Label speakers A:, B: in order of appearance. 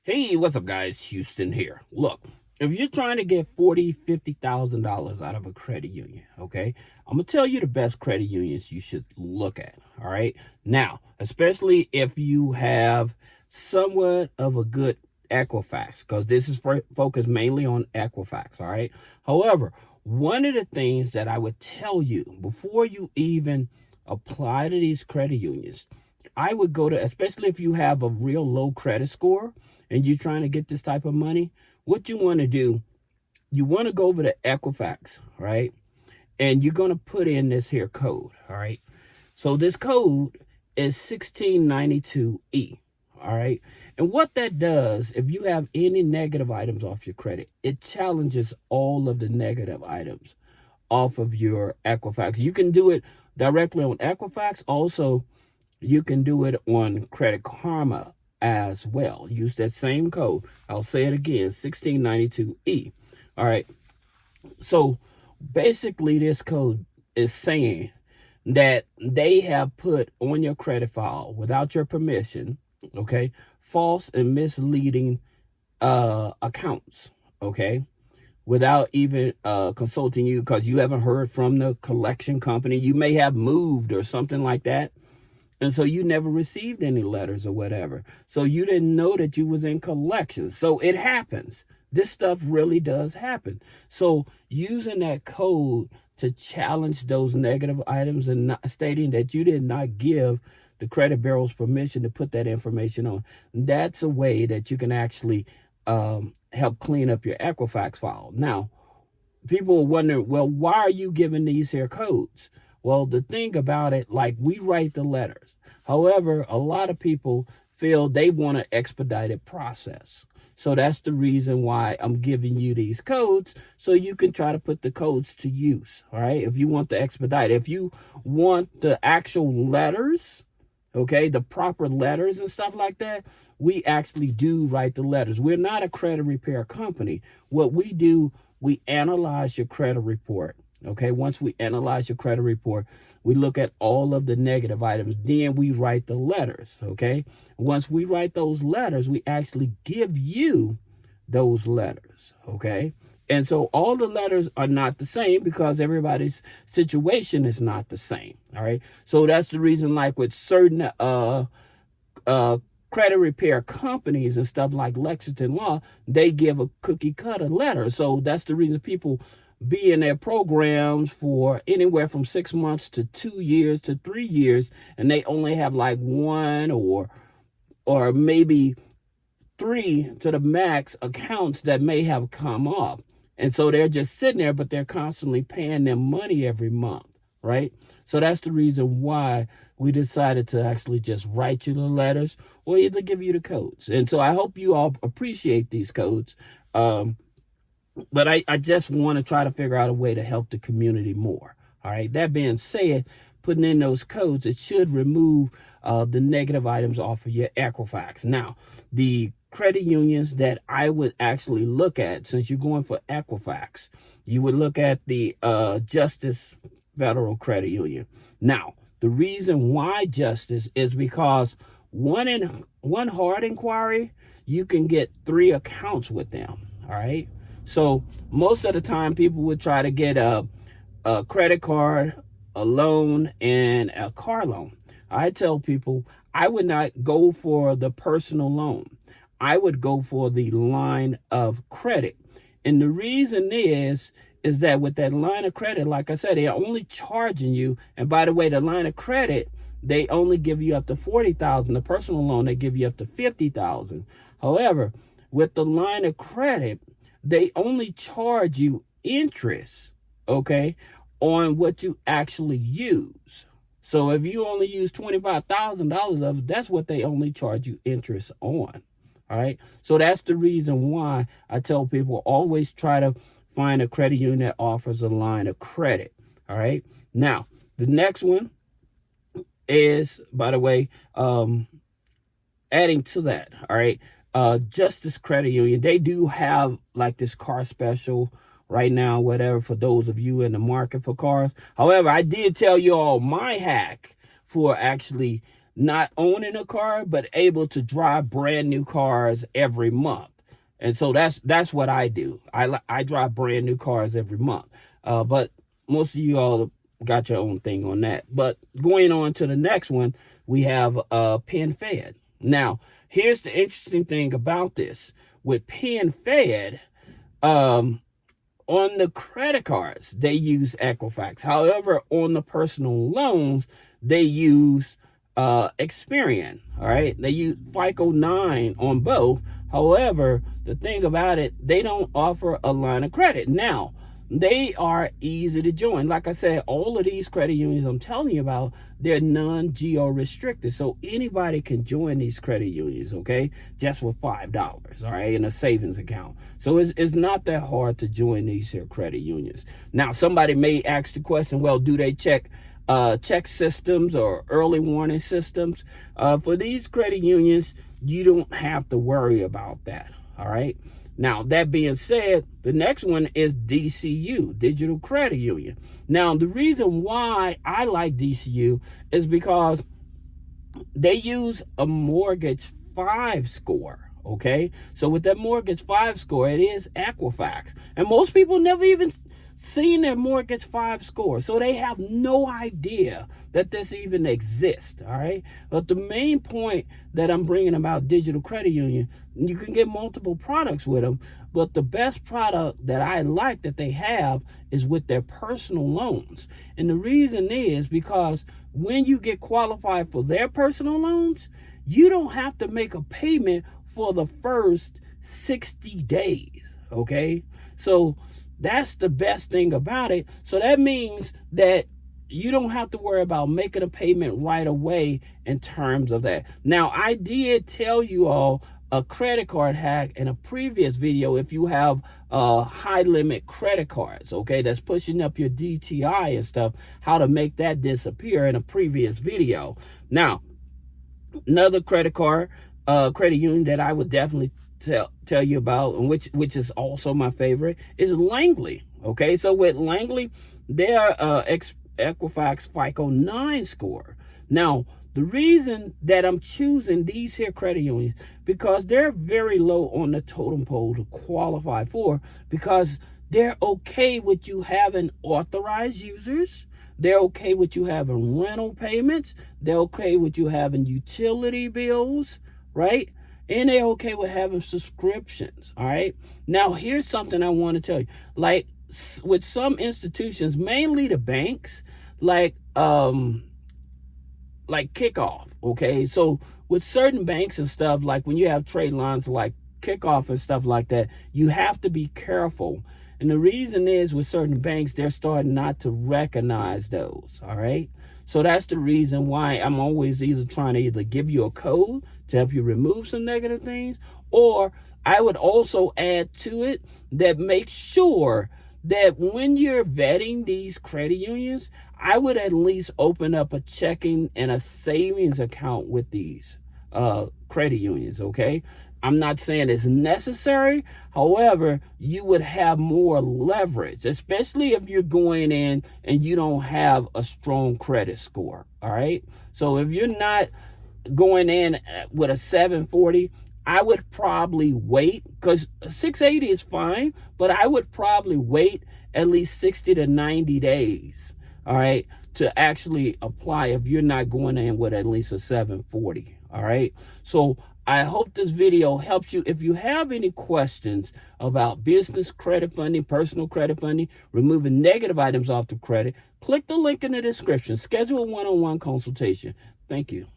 A: Hey, what's up, guys? Houston here. Look, if you're trying to get $50,000 out of a credit union, okay, I'm gonna tell you the best credit unions you should look at. All right. Now, especially if you have somewhat of a good Equifax, because this is focused mainly on Equifax. All right. However, one of the things that I would tell you before you even apply to these credit unions, I would go to, especially if you have a real low credit score and you're trying to get this type of money, what you want to do, you want to go over to Equifax, right? And you're going to put in this here code, all right? So this code is 1692E, all right? And what that does, if you have any negative items off your credit, it challenges all of the negative items off of your Equifax. You can do it directly on Equifax. Also, you can do it on Credit Karma as well. Use that same code. I'll say it again, 1692E. All right. So basically, this code is saying that they have put on your credit file without your permission, okay, false and misleading accounts, okay, without even consulting you, because you haven't heard from the collection company. You may have moved or something like that. And so you never received any letters or whatever. So you didn't know that you was in collections. So it happens. This stuff really does happen. So using that code to challenge those negative items and not stating that you did not give the credit bureaus permission to put that information on, that's a way that you can actually help clean up your Equifax file. Now, people are wondering, well, why are you giving these here codes? Well, the thing about it, like, we write the letters. However, a lot of people feel they want an expedited process. So that's the reason why I'm giving you these codes, so you can try to put the codes to use. All right. If you want the expedite, if you want the actual letters, okay, the proper letters and stuff like that, we actually do write the letters. We're not a credit repair company. What we do, we analyze your credit report. Okay, once we analyze your credit report, we look at all of the negative items. Then we write the letters. Okay, once we write those letters, we actually give you those letters. Okay, and so all the letters are not the same because everybody's situation is not the same. All right, so that's the reason, like with certain credit repair companies and stuff like Lexington Law, they give a cookie cutter letter. So that's the reason people be in their programs for anywhere from 6 months to 2 years to 3 years, and they only have like one or maybe three to the max accounts that may have come up. And so they're just sitting there, but they're constantly paying them money every month, right? So that's the reason why we decided to actually just write you the letters or either give you the codes. And so I hope you all appreciate these codes. But I just want to try to figure out a way to help the community more. All right. That being said, putting in those codes, it should remove the negative items off of your Equifax. Now, the credit unions that I would actually look at, since you're going for Equifax, you would look at the Justice Federal Credit Union. Now, the reason why Justice is because one hard inquiry, you can get 3 accounts with them. All right. So most of the time, people would try to get a credit card, a loan, and a car loan. I tell people I would not go for the personal loan. I would go for the line of credit. And the reason is that with that line of credit, like I said, they're only charging you. And by the way, the line of credit, they only give you up to $40,000. The personal loan, they give you up to $50,000. However, with the line of credit, they only charge you interest, okay, on what you actually use. So if you only use $25,000 of it, that's what they only charge you interest on. All right. So that's the reason why I tell people always try to find a credit union that offers a line of credit. All right. Now, the next one is, by the way, adding to that. All right. Justice Credit Union, they do have like this car special right now, whatever, for those of you in the market for cars. However, I did tell you all my hack for actually not owning a car, but able to drive brand new cars every month. And so that's what I do. I drive brand new cars every month. But most of you all got your own thing on that. But going on to the next one, we have PenFed. Now, here's the interesting thing about this. With PenFed, on the credit cards, they use Equifax. However, on the personal loans, they use Experian. All right, they use FICO 9 on both. However, the thing about it, they don't offer a line of credit. Now, they are easy to join. Like I said, all of these credit unions I'm telling you about, they're non-geo restricted. So anybody can join these credit unions, okay? Just with $5, all right, in a savings account. So it's not that hard to join these here credit unions. Now, somebody may ask the question, well, do they check systems or early warning systems? For these credit unions, you don't have to worry about that, all right? Now, that being said, the next one is DCU, Digital Credit Union. Now, the reason why I like DCU is because they use a Mortgage 5 score, okay? So with that Mortgage 5 score, it is Equifax. And most people never even seen their Mortgage 5 score, so they have no idea that this even exists, all right? But the main point that I'm bringing about Digital Credit Union, you can get multiple products with them, but the best product that I like that they have is with their personal loans. And the reason is because when you get qualified for their personal loans, you don't have to make a payment for the first 60 days, okay? So that's the best thing about it. So that means that you don't have to worry about making a payment right away in terms of that. Now, I did tell you all a credit card hack in a previous video if you have high limit credit cards, okay, that's pushing up your DTI and stuff, how to make that disappear in a previous video. Now, another credit union that I would definitely tell you about, and which is also my favorite, is Langley. Okay, so with Langley, they're Equifax FICO 9 score. Now, the reason that I'm choosing these here credit unions, because they're very low on the totem pole to qualify for, because they're okay with you having authorized users. They're okay with you having rental payments. They're okay with you having utility bills, right? And they're okay with having subscriptions, all right? Now, here's something I want to tell you. Like, with some institutions, mainly the banks, like Kickoff, okay? So with certain banks and stuff, like when you have trade lines like Kickoff and stuff like that, you have to be careful. And the reason is with certain banks, they're starting not to recognize those, all right? So that's the reason why I'm always trying to give you a code to help you remove some negative things, or I would also add to it that make sure that when you're vetting these credit unions, I would at least open up a checking and a savings account with these credit unions, okay? I'm not saying it's necessary. However, you would have more leverage, especially if you're going in and you don't have a strong credit score, all right? So if you're not going in with a 740, I would probably wait, because 680 is fine, but I would probably wait at least 60 to 90 days, all right, to actually apply if you're not going in with at least a 740, all right? So I hope this video helps you. If you have any questions about business credit funding, personal credit funding, removing negative items off the credit, click the link in the description. Schedule a one-on-one consultation. Thank you.